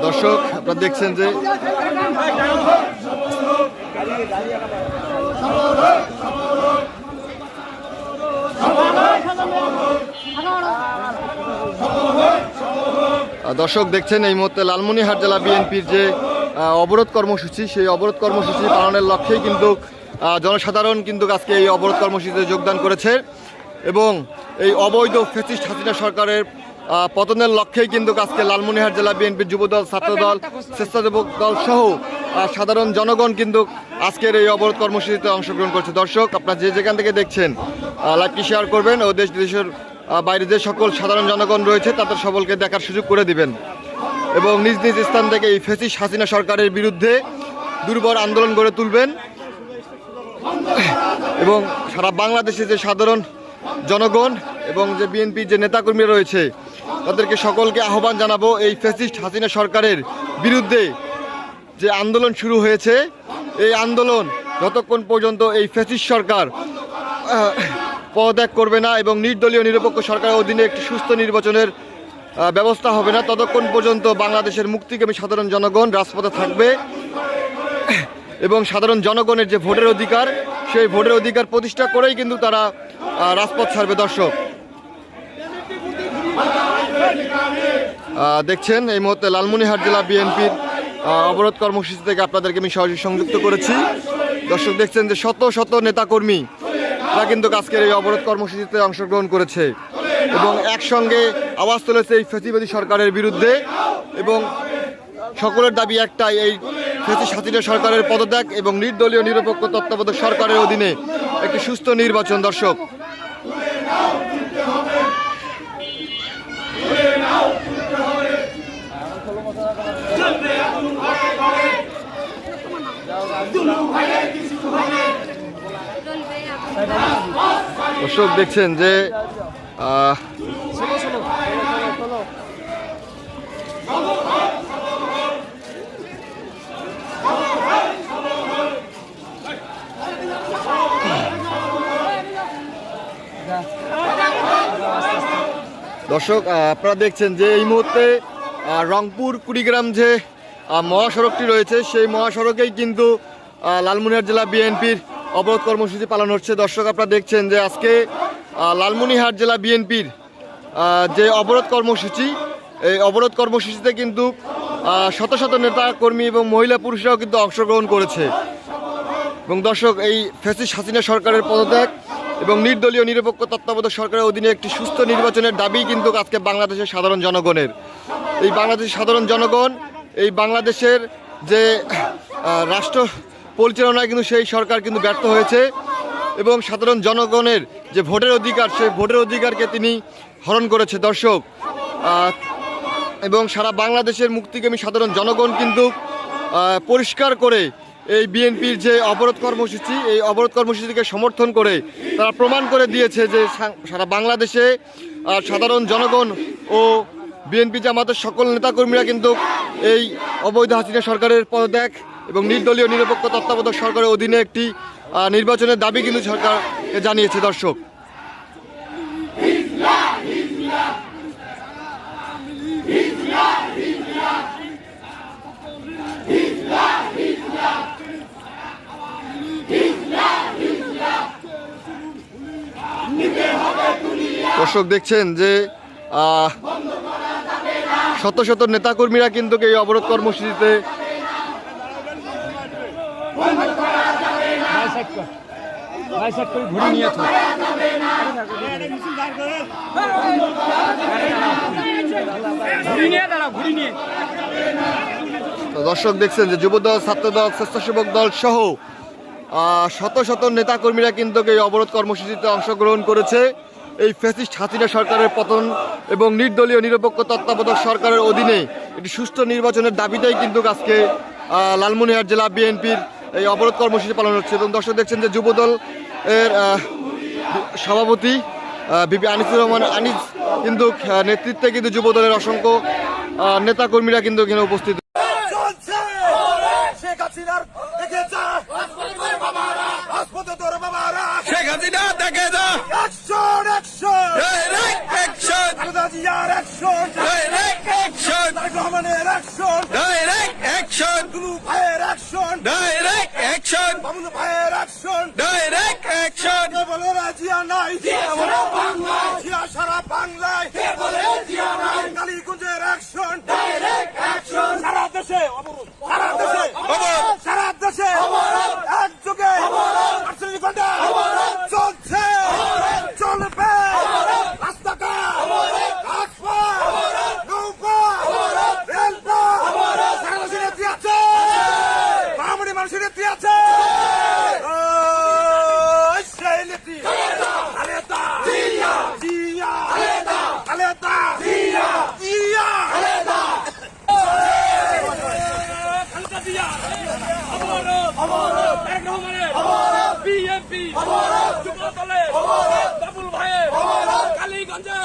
দর্শক আপনারা দেখছেন যে দর্শক দেখছেন এই মুহূর্তে লালমনিরহাট জেলা বিএনপির যে অবরোধ কর্মসূচি, সেই অবরোধ কর্মসূচি পালনের লক্ষ্যেই কিন্তু জনসাধারণ কিন্তু আজকে এই অবরোধ কর্মসূচিতে যোগদান করেছে এবং এই অবৈধ ফ্যাসিস্ট হাসিনা সরকারের পতনের লক্ষ্যেই কিন্তু আজকে লালমনিরহাট জেলা বিএনপির যুবদল, ছাত্রদল, স্বেচ্ছাসেবক দল সহ সাধারণ জনগণ কিন্তু আজকের এই অবরোধ কর্মসূচিতে অংশগ্রহণ করছে। দর্শক আপনারা যে যেখান থেকে দেখছেন লাইভটি শেয়ার করবেন ও দেশ বিদেশের বাইরে যে সকল সাধারণ জনগণ রয়েছে তাদের সকলকে দেখার সুযোগ করে দিবেন এবং নিজ নিজ স্থান থেকে এই ফ্যাসিস্ট হাসিনা সরকারের বিরুদ্ধে দুর্বল আন্দোলন গড়ে তুলবেন এবং সারা বাংলাদেশে যে সাধারণ জনগণ এবং যে বিএনপির যে নেতাকর্মী রয়েছে তাদেরকে সকলকে আহ্বান জানাবো এই ফ্যাসিস্ট হাসিনা সরকারের বিরুদ্ধে যে আন্দোলন শুরু হয়েছে, এই আন্দোলন যতক্ষণ পর্যন্ত এই ফ্যাসিস্ট সরকার পদত্যাগ করবে না এবং নির্দলীয় নিরপেক্ষ সরকারের অধীনে একটি সুস্থ নির্বাচনের ব্যবস্থা হবে না, ততক্ষণ পর্যন্ত বাংলাদেশের মুক্তিকামী সাধারণ জনগণ রাজপথে থাকবে এবং সাধারণ জনগণের যে ভোটের অধিকার, সেই ভোটের অধিকার প্রতিষ্ঠা করেই কিন্তু তারা রাজপথ ছাড়বে। দর্শক দেখছেন এই মুহূর্তে লালমনিরহাট জেলা বিএনপির অবরোধ কর্মসূচি থেকে আপনাদেরকে আমি সরাসরি সংযুক্ত করেছি। দর্শক দেখছেন যে শত শত নেতাকর্মী তারা কিন্তু আজকের এই অবরোধ কর্মসূচিতে অংশগ্রহণ করেছে এবং একসঙ্গে আওয়াজ তুলেছে এই ফ্যাসিবাদী সরকারের বিরুদ্ধে এবং সকলের দাবি একটাই, এই ফ্যাসিস্ট হাসিনা সরকারের পদত্যাগ এবং নির্দলীয় নিরপেক্ষ তত্ত্বাবধায়ক সরকারের অধীনে একটি সুস্থ নির্বাচন। দর্শক দর্শক দেখছেন যে দর্শক আপনারা দেখছেন যে এই মুহূর্তে রংপুর কুড়িগ্রাম যে মহাসড়কটি রয়েছে সেই মহাসড়কেই কিন্তু লালমনিরহাট জেলা বিএনপির অবরোধ কর্মসূচি পালন হচ্ছে। দর্শক আপনারা দেখছেন যে আজকে লালমনিরহাট জেলা বিএনপির যে অবরোধ কর্মসূচি, এই অবরোধ কর্মসূচিতে কিন্তু শত শত নেতা কর্মী এবং মহিলা পুরুষরাও কিন্তু অংশগ্রহণ করেছে এবং দর্শক এই ফ্যাসিস্ট হাসিনা সরকারের পদত্যাগ এবং নির্দলীয় নিরপেক্ষ তত্ত্বাবধায়ক সরকারের অধীনে একটি সুস্থ নির্বাচনের দাবি কিন্তু আজকে বাংলাদেশের সাধারণ জনগণের। এই বাংলাদেশের সাধারণ জনগণ এই বাংলাদেশের যে রাষ্ট্র পরিচালনায় কিন্তু সেই সরকার কিন্তু ব্যর্থ হয়েছে এবং সাধারণ জনগণের যে ভোটের অধিকার, সেই ভোটের অধিকারকে তিনি হরণ করেছে। দর্শক এবং সারা বাংলাদেশের মুক্তিকামী সাধারণ জনগণ কিন্তু পরিষ্কার করে এই বিএনপির যে অবরোধ কর্মসূচি, এই অবরোধ কর্মসূচিকে সমর্থন করে তারা প্রমাণ করে দিয়েছে যে সারা বাংলাদেশে সাধারণ জনগণ ও বিএনপি জামাতের সকল নেতাকর্মীরা কিন্তু এই অবৈধ হাসিনা সরকারের পদত্যাগ এবং নির্দলীয় নিরপেক্ষ তত্ত্বাবধায়ক সরকারের অধীনে একটি নির্বাচনের দাবি কিন্তু সরকারকে জানিয়েছে। দর্শক দর্শক দেখছেন যে শত শত নেতাকর্মীরা কিন্তু এই অবরোধ কর্মসূচিতে দর্শক দেখছেন যে যুবদল, ছাত্রদল, স্বেচ্ছাসেবক দল সহ শত শত নেতাকর্মীরা কিন্তু এই অবরোধ কর্মসূচিতে অংশগ্রহণ করেছে এই ফ্যাসিস্ট হাসিনা সরকারের পতন এবং নির্দলীয় নিরপেক্ষ তত্ত্বাবধায়ক সরকারের অধীনে একটি সুষ্ঠু নির্বাচনের দাবিতেই কিন্তু আজকে লালমনিরহাট জেলা বিএনপির এই অবরোধ কর্মসূচি পালন হচ্ছে। এবং দর্শক দেখছেন যে যুবদল এর সভাপতি বিপি আনিসুর রহমান আনিস কিন্তু নেতৃত্বে কিন্তু যুবদলের অসংখ্য নেতাকর্মীরা কিন্তু এখানে উপস্থিত। শেখ হাসিনা দেখে যা অ্যাকশন অ্যাকশন যুবদলের বাবুল ভাইয়ের কালীগঞ্জে